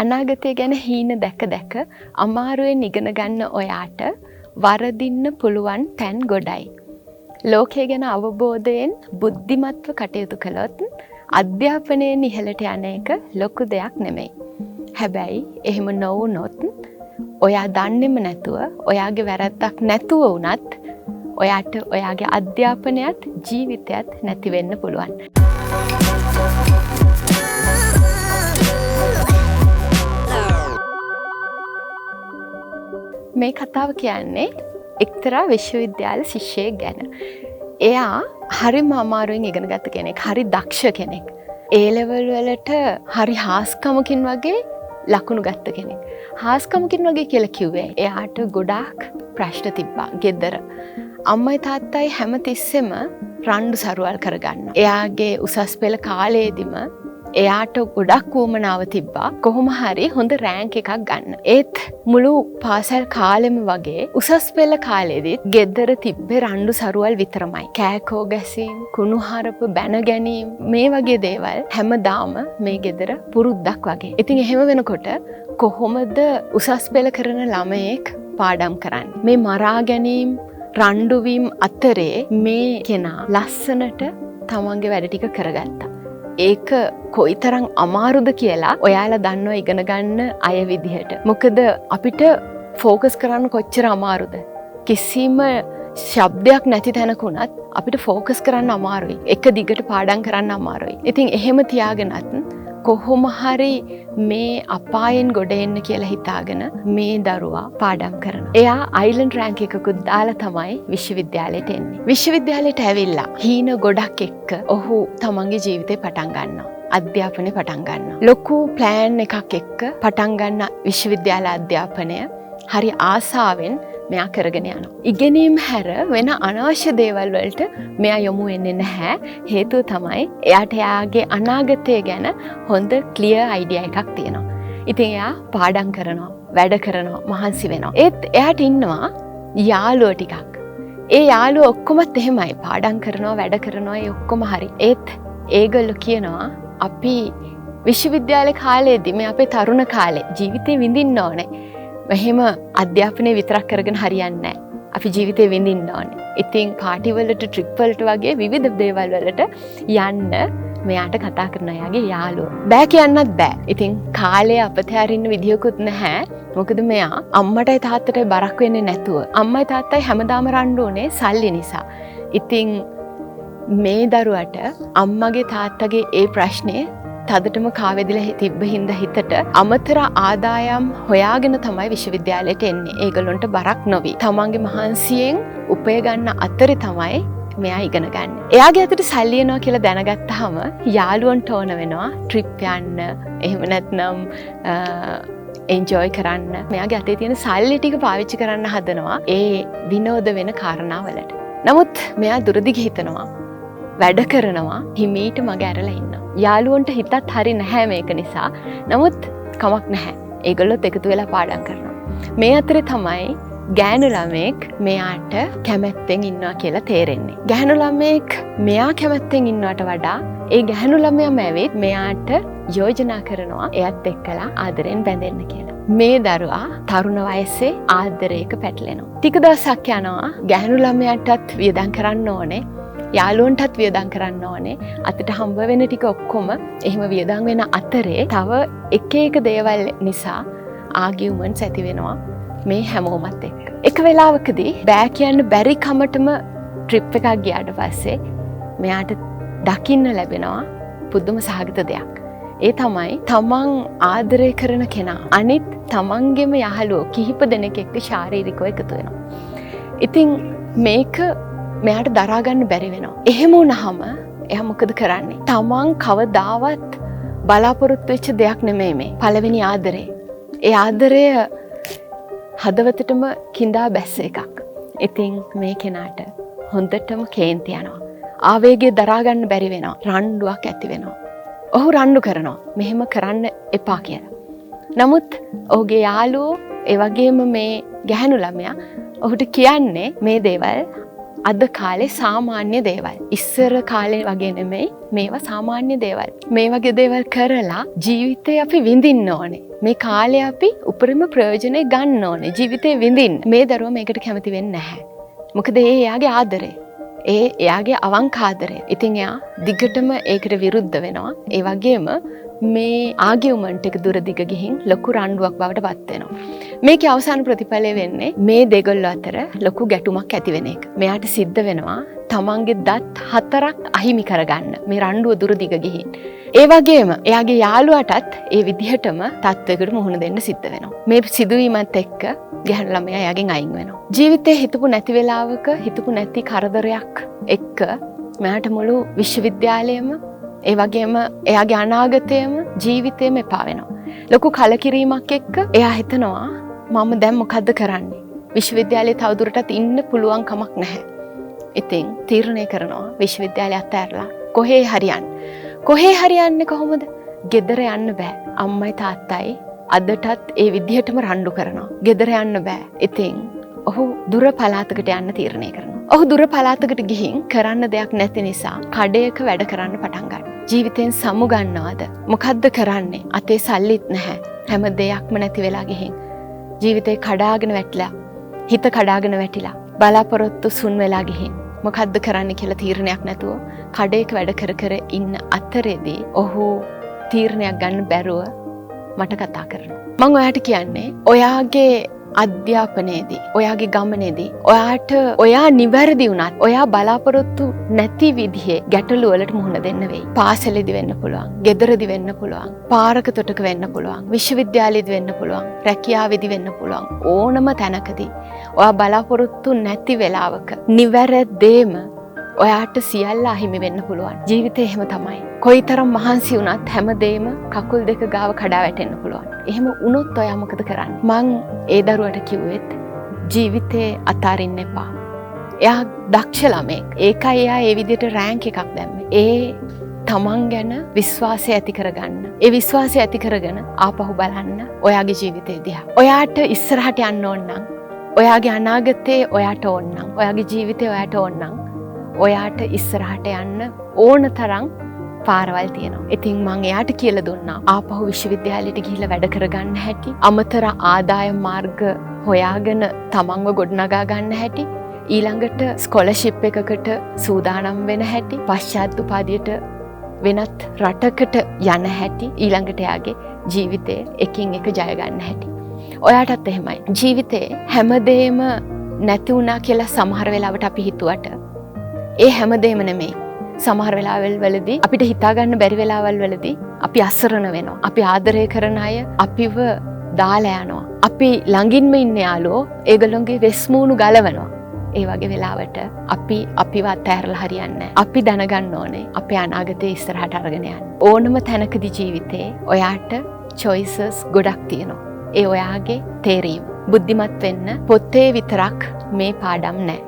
අනාගතය ගැන හීන දැක දැක අමාරුවෙන් ඉගෙන ගන්න ඔයාට වරදින්න පුළුවන් තැන් ගොඩයි. ලෝකය ගැන අවබෝධයෙන් බුද්ධිමත්ව කටයුතු කළොත් අධ්‍යාපනයෙන් ඉහළට යන එක ලොකු දෙයක් නෙමෙයි. හැබැයි එහෙම නොවුනොත් ඔයා දන්නේම නැතුව ඔයාගේ වැරද්දක් නැතුව වුණත් ඔයාට ඔයාගේ අධ්‍යාපනයත් ජීවිතයත් නැති වෙන්න පුළුවන්. මේ කතාව කියන්නේ එක්තරා විශ්වවිද්‍යාල ශිෂ්‍යයෙක් ගැන. එයා හරිම අමාරුවෙන් ඉගෙන ගත්ත කෙනෙක්, හරි දක්ෂ කෙනෙක්. ඒ ලෙවල් වලට හරි හාස්කමකින් වගේ ලකුණු ගත්ත කෙනෙක්. හාස්කමකින් වගේ කියලා කිව්වේ එයාට ගොඩාක් ප්‍රශ්න තිබ්බා ගෙදර. අම්මයි තාත්තයි හැම තිස්සෙම රණ්ඩු සරුවල් කරගන්න. එයාගේ උසස් පෙළ කාලයේදීම එයාට ගොඩක් වුමනාව තිබ්බා කොහොම හරි හොඳ රෑන්ක් එකක් ගන්න. ඒත් මුළු පාසල් කාලෙම වගේ උසස් පෙළ කාලෙදිත් ගෙදර තිබ්බේ රණ්ඩු සරුවල් විතරමයි. කෑකෝ ගැසීම්, කුණුහරුප බැන ගැනීම මේ වගේ දේවල් හැමදාම මේ ගෙදර පුරුද්දක් වගේ. ඉතින් එහෙම වෙනකොට කොහොමද උසස් පෙළ කරන ළමයෙක් පාඩම් කරන්නේ? මේ මරා ගැනීම, රණ්ඩු වීම අතරේ මේ කෙනා ලස්සනට තමන්ගේ වැඩ ටික කරගත්තා. ඒක කොයිතරම් අමාරුද කියලා ඔයාලා දන්නවා ඉගෙන ගන්න අය විදිහට. මොකද අපිට ફોකස් කරන්න කොච්චර අමාරුද? කිසිම ශබ්දයක් නැති තැනක උනත් අපිට ફોකස් කරන්න අමාරුයි. එක දිගට පාඩම් කරන්න අමාරුයි. ඉතින් එහෙම තියාගෙනත් කොහොම හරි මේ අපායෙන් ගොඩ එන්න කියලා හිතාගෙන මේ දරුවා පාඩම් කරනවා. එයා අයිලන්ඩ් රෑන්ක් එකකුත් දාලා තමයි විශ්වවිද්‍යාලයට එන්නේ. විශ්වවිද්‍යාලයට ඇවිල්ලා හීන ගොඩක් එක්ක ඔහු තමන්ගේ ජීවිතේ පටන් ගන්නවා. අධ්‍යාපනය පටන් ගන්නවා. ලොකු ප්ලෑන් එකක් එක්ක පටන් ගන්න විශ්වවිද්‍යාල අධ්‍යාපනය හරි ආසාවෙන් මෙයා කරගෙන යනවා. ඉගෙනීම් හැර වෙන අනවශ්‍ය දේවල් වලට මෙයා යොමු වෙන්නේ නැහැ. හේතුව තමයි එයාට එයාගේ අනාගතය ගැන හොඳ ක්ලියර් අයිඩියා එකක් තියෙනවා. ඉතින් එයා පාඩම් කරනවා, වැඩ කරනවා, මහන්සි වෙනවා. ඒත් එයාට ඉන්නවා යාළුවෝ ටිකක්. ඒ යාළුවෝ ඔක්කොමත් එහෙමයි. පාඩම් කරනවා, වැඩ කරනවා, ඒ ඔක්කොම හරි. ඒත් ඒගොල්ලෝ කියනවා අපි විශ්වවිද්‍යාල කාලේදී මේ අපේ තරුණ කාලේ ජීවිතේ විඳින්න ඕනේ. මෙහෙම අධ්‍යාපනය විතරක් කරගෙන හරියන්නේ නැහැ. අපි ජීවිතේ විඳින්න ඕනේ. ඉතින් පාටි වලට, ට්‍රිප් වලට වගේ විවිධ දේවල් වලට යන්න මෙයාට කතා කරන අයගේ යාළුවෝ. බෑ කියන්නත් බෑ. ඉතින් කාලේ අපතේ අරින්න විදියකුත් නැහැ. මොකද මෙයා අම්මටයි තාත්තටයි බරක් වෙන්නේ නැතුව. අම්මයි තාත්තයි හැමදාම රණ්ඩු උනේ සල්ලි නිසා. ඉතින් මේ දරුවට අම්මගේ තාත්තගේ ඒ ප්‍රශ්නේ තදටම කාවැදිලා තිබ්බ හින්දා හිතට අමතර ආදායම් හොයාගෙන තමයි විශ්වවිද්‍යාලයට එන්නේ. ඒගොල්ලන්ට බරක් නොවි. තමන්ගේ මහන්සියෙන් උපය ගන්න අතරේ තමයි මෙයා ඉගෙන ගන්න. එයාගේ අතට සල්ලි එනවා කියලා දැනගත්තාම යාළුවන්ට ඕන වෙනවා ට්‍රිප් යන්න, එහෙම නැත්නම් එන්ජොයි කරන්න. මෙයාගේ අතේ තියෙන සල්ලි ටික පාවිච්චි කරන්න හදනවා ඒ විනෝද වෙන කාරණාවලට. නමුත් මෙයා දුරදිග හිතනවා, වැඩ කරනවා, හිමීට මග ඇරලා ඉන්නවා. යාළුවන්ට හිතත් හරි නැහැ මේක නිසා. නමුත් කමක් නැහැ. ඒගොල්ලොත් එකතු වෙලා පාඩම් කරනවා. මේ අතරේ තමයි ගෑනු ළමෙක් මෙයාට කැමැත්තෙන් ඉන්නවා කියලා තේරෙන්නේ. ගෑනු ළමෙක් මෙයා කැමැත්තෙන් ඉන්නවට වඩා ඒ ගෑනු ළමයාම ඇවිත් මෙයාට යෝජනා කරනවා එයත් එක්කලා ආදරෙන් බැඳෙන්න කියලා. මේ දරුවා තරුණ වයසේ ආදරයක පැටලෙනවා. ටික දවසක් යනවා ගෑනු ළමයාටත් වියදම් කරන්න ඕනේ. යාළුවන්ටත් වියදම් කරන්න ඕනේ. අතට හම්බ වෙන ටික ඔක්කොම එහෙම වියදම් වෙන අතරේ තව එක එක දේවල් නිසා ආගියුමන්ට්ස් ඇති වෙනවා මේ හැමෝමත් එක්ක. එක වෙලාවකදී බෑ කියන්න බැරි කමටම ට්‍රිප් එකක් ගියාට පස්සේ මෙයාට දකින්න ලැබෙනවා පුදුම සහගත දෙයක්. ඒ තමයි තමන් ආදරය කරන කෙනා අනිත් තමන්ගේම යහළුවෝ කිහිප දෙනෙක් එක්ක ශාරීරිකව එකතු වෙනවා. ඉතින් මේක මෙයාට දරා ගන්න බැරි වෙනවා. එහෙම වුණාම එයා මොකද කරන්නේ? තමන් කවදාවත් බලාපොරොත්තු වෙච්ච දෙයක් නෙමෙයි මේ පළවෙනි ආදරේ. ඒ ආදරය හදවතටම කිඳා බැස්ස එකක්. ඉතින් මේ කෙනාට හොඳටම කේන්ති යනවා. ආවේගය දරා ගන්න බැරි වෙනවා. රණ්ඩුවක් ඇති වෙනවා. ඔහු රණ්ඩු කරනවා. මෙහෙම කරන්න එපා කියලා. නමුත් ඔහුගේ යාළුවෝ ඒ වගේම මේ ගැහැණු ළමයා ඔහුට කියන්නේ මේ දේවල් අද කාලේ සාමාන්‍ය දේවල්. ඉස්සර කාලේ වගේ නෙමෙයි මේවා සාමාන්‍ය දේවල්. මේ වගේ දේවල් කරලා ජීවිතේ අපි විඳින්න ඕනේ. මේ කාලේ අපි උපරිම ප්‍රයෝජනෙ ගන්න ඕනේ. ජීවිතේ විඳින්න. මේ දරුවා මේකට කැමති වෙන්නේ නැහැ. මොකද ඒ එයාගේ ආදරේ. එයාගේ අවංක ආදරය. ඉතින් එයා දිගටම ඒකට විරුද්ධ වෙනවා. ඒ වගේම මේ ආගියුමන්ට් එක දුර දිග ගිහින් ලොකු රණ්ඩුවක් බවට පත් වෙනවා. මේකේ අවසාන ප්‍රතිඵලය වෙන්නේ මේ දෙගොල්ලෝ අතර ලොකු ගැටුමක් ඇති වෙන එක. මෙයාට සිද්ධ වෙනවා තමන්ගේ දත් 4ක් අහිමි කරගන්න. මේ රණ්ඩුව දුර දිග ගිහින්. ඒ වගේම එයාගේ යාළුවාටත් ඒ විදිහටම තත්වයකට මුහුණ දෙන්න සිද්ධ වෙනවා. මේ සිදුවීමත් එක්ක ගැහැණු ළමයා එයාගෙන් අයින් වෙනවා. ජීවිතේ හිතපු නැති වෙලාවක හිතපු නැති කරදරයක් එක්ක මෙයාට මුළු විශ්වවිද්‍යාලයම ඒ වගේම එයාගේ අනාගතයම ජීවිතේම එපා වෙනවා. ලොකු කලකිරීමක් එක්ක එයා හිතනවා මම දැන් මොකද්ද කරන්නේ? විශ්වවිද්‍යාලයේ තවදුරටත් ඉන්න පුළුවන් කමක් නැහැ. ඉතින් තීරණය කරනවා විශ්වවිද්‍යාලය අතහැරලා කොහේ හරියන්න. කොහේ හරියන්නේ කොහොමද? ගෙදර යන්න බෑ. අම්මයි තාත්තයි අදටත් ඒ විදිහටම රණ්ඩු කරනවා. ගෙදර යන්න බෑ. ඉතින් ඔහු දුර පළාතකට යන්න තීරණය කරනවා. ඔහු දුර පළාතකට ගිහින් කරන්න දෙයක් නැති නිසා කඩේක වැඩ කරන්න පටන් ගන්නවා. ජීවිතෙන් සමු ගන්නවද? මොකද්ද කරන්නේ? අතේ සල්ලිත් නැහැ. හැම දෙයක්ම නැති වෙලා ගිහින් ජීවිතේ කඩාගෙන වැටිලා, හිත කඩාගෙන වැටිලා, බලාපොරොත්තු සුන් වෙලා ගිහින් මොකද්ද කරන්න කියලා තීරණයක් නැතුව කඩේක වැඩ කර කර ඉන්න අතරේදී ඔහු තීරණයක් ගන්න බැරුව මට කතා කරනවා. මම ඔයාට කියන්නේ ඔයාගේ අධ්‍යාපනයේදී, ඔයාගේ ගමනේදී ඔයා නිවැරදි වුණත් ඔයා බලාපොරොත්තු නැති විදිහේ ගැටලු වලට මුහුණ දෙන්න වෙයි. පාසලේදී වෙන්න පුළුවන්, ගෙදරදී වෙන්න පුළුවන්, පාරක තොටක වෙන්න පුළුවන්, විශ්වවිද්‍යාලයේදී වෙන්න පුළුවන්, රැකියාවේදී වෙන්න පුළුවන්. ඕනම තැනකදී ඔයා බලාපොරොත්තු නැති වෙලාවක නිවැරදේම ඔයාට සියල්ල අහිමි වෙන්න පුළුවන්. ජීවිතේ එහෙම තමයි. කොයිතරම් මහන්සි වුණත් හැමදේම කකුල් දෙක ගාව කඩා වැටෙන්න පුළුවන්. එහෙම වුණොත් ඔයා මොකද කරන්නේ? මං ඒ දරුවට කිව්වෙත් ජීවිතේ අතාරින්න එපා. එයා දක්ෂ ළමෙක්. ඒකයි එයා ඒ විදිහට රෑන්ක් එකක් දැම්මේ. ඒ තමන් ගැන විශ්වාසය ඇති කරගන්න. ඒ විශ්වාසය ඇති කරගෙන ආපහු බලන්න ඔයාගේ ජීවිතේ දිහා. ඔයාට ඉස්සරහට යන්න ඕන නම්, ඔයාගේ අනාගතේ ඔයාට ඕන නම්, ඔයාගේ ජීවිතේ ඔයාට ඕන නම් ඔයාට ඉස්සරහට යන්න ඕන තරම් පාරවල් තියෙනවා. ඉතින් මම එයාට කියලා දුන්නා ආපහු විශ්වවිද්‍යාලයට ගිහිල්ලා වැඩ කරගන්න හැටි, අමතර ආදායම් මාර්ග හොයාගෙන තමන්ව ගොඩනගා ගන්න හැටි, ඊළඟට ස්කෝලර්ෂිප් එකකට සූදානම් වෙන හැටි, පශ්චාත් උපාධියට වෙනත් රටකට යන හැටි, ඊළඟට එයාගේ ජීවිතේ එකින් එක ජය ගන්න හැටි. ඔයාටත් එහෙමයි. ජීවිතේ හැමදේම නැති වුණා කියලා සමහර වෙලාවට අපි හිතුවට ඒ හැමදේම නෙමෙයි. සමහර වෙලාවල් වලදී අපිට හිතා ගන්න බැරි වෙලාවල් වලදී අපි අසරණ වෙනවා. අපි ආදරය කරන අය අපිව දාලා යනවා. අපි ළඟින්ම ඉන්න යාළුවෝ ඒගොල්ලෝගේ වෙස්මූණු ගලවනවා. ඒ වගේ වෙලාවට අපි අපිව අත්හැරලා හරියන්නේ නැහැ. අපි දැනගන්න ඕනේ අපේ අනාගතේ ඉස්සරහට අරගෙන යන්න. ඕනම තැනකදී ජීවිතේ ඔයාට choices ගොඩක් තියෙනවා. ඒ ඔයාගේ තේරීම. බුද්ධිමත් වෙන්න පොතේ විතරක් මේ පාඩම් නැහැ.